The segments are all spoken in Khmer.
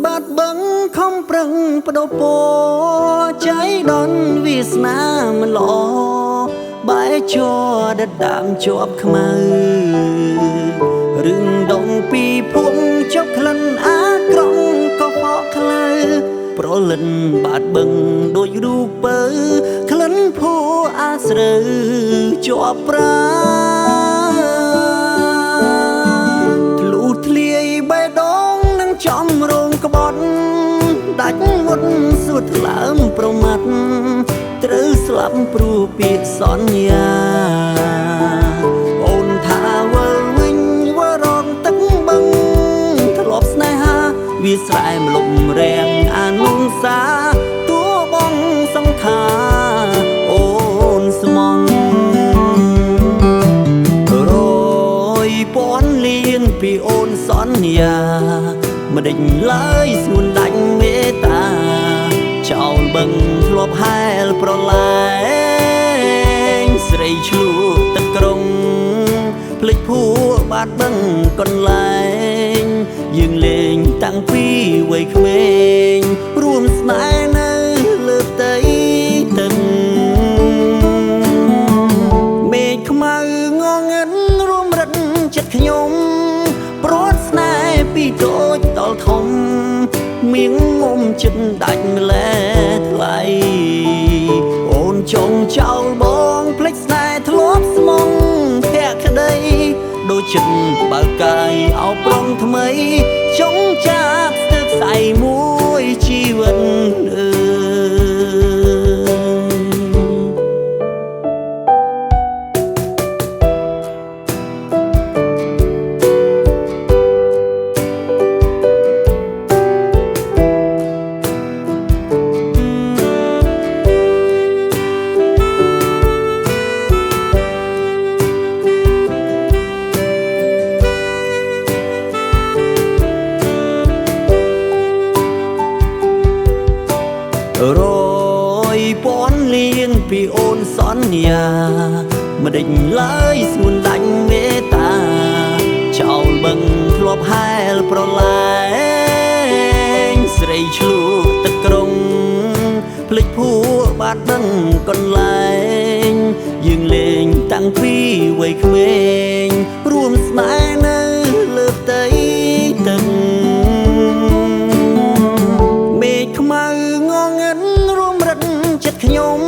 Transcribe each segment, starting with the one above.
បាត់បឹងខំប្រឹងបដូរពណ៌ใจដនវាសនាមិនល្អបែកជ័រដដាមជាប់ខ្មៅរឿងដងពីភពចុកក្លិនអាក្រង់ក៏ផកខ្លៅប្រលិនបាត់បឹងដូចរូបពើក្លិនភួអាស្រូវជាប់ប្រាធ្លុះធ្លាយបេះដូងនឹងចំរងក្បត់ដាច់មុតសួតថ្លើមប្រមាត់ត្រូវស្លាប់ព្រោះពាក្យសន្យាអូនថាវិលវិញវរងទឹកបឹងធ្លាប់ស្នេហាវាស្រែមលុបរាំងអនុសាតួបងសង្ខាអូនស្មងរយពាន់លៀងពីអូនសន្យាមិនដេញឡើយស្ងួនដាច់មេត្តាចោលបឹងធ្លាប់ហែលប្រឡែងស្រីឆ្លួទឹកក្រុងភ្លេចភួបាត់បឹងកន្លែងយើងលេងតាំងពីវ័យក្មេងរួមស្នេហ៍នៅលើផ្ទៃទឹកមេឃខ្មៅងងឹតរួមរិតចិត្តខ្ញុំព្រាត់ស្នេហ៍ពីតូចដល់ធំមៀងងុំចិត្តដាច់ម្លែថ្លៃអូនចង់ចោលបងភ្លេចស្នេហ៍ធ្លាប់ស្មងភក្តីដូចចិត្តបើកាយអោប្រងថ្មីចង់ចាប់ស្ទើរខ្សែមួយជីវិតរយពាន់លៀងពីអូនសន្យាមិនដេញឡើយស្ងួនដាច់មេត្តាចោលបឹងធ្លាប់ហែលប្រឡែងស្រីឆ្លួទឹកក្រុងភ្លេចភួបាត់បឹងកន្លែងយើងលេងតាំងពីវ័យក្មេងរួមស្នេហ៍នៅលើផ្ទៃទឹកមេឃខ្មៅងងឹតចិត្តខ្ញុំ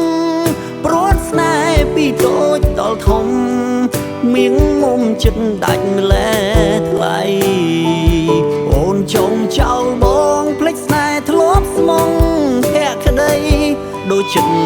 ព្រាត់ស្នេហ៍ពីតូចដល់ធំមៀងងុំចិត្តដាច់ម្លែថ្លៃអូនចង់ចោលបងភ្លេចស្នេហ៍ធ្លាប់ស្មងភក្តីដូចចិត្ត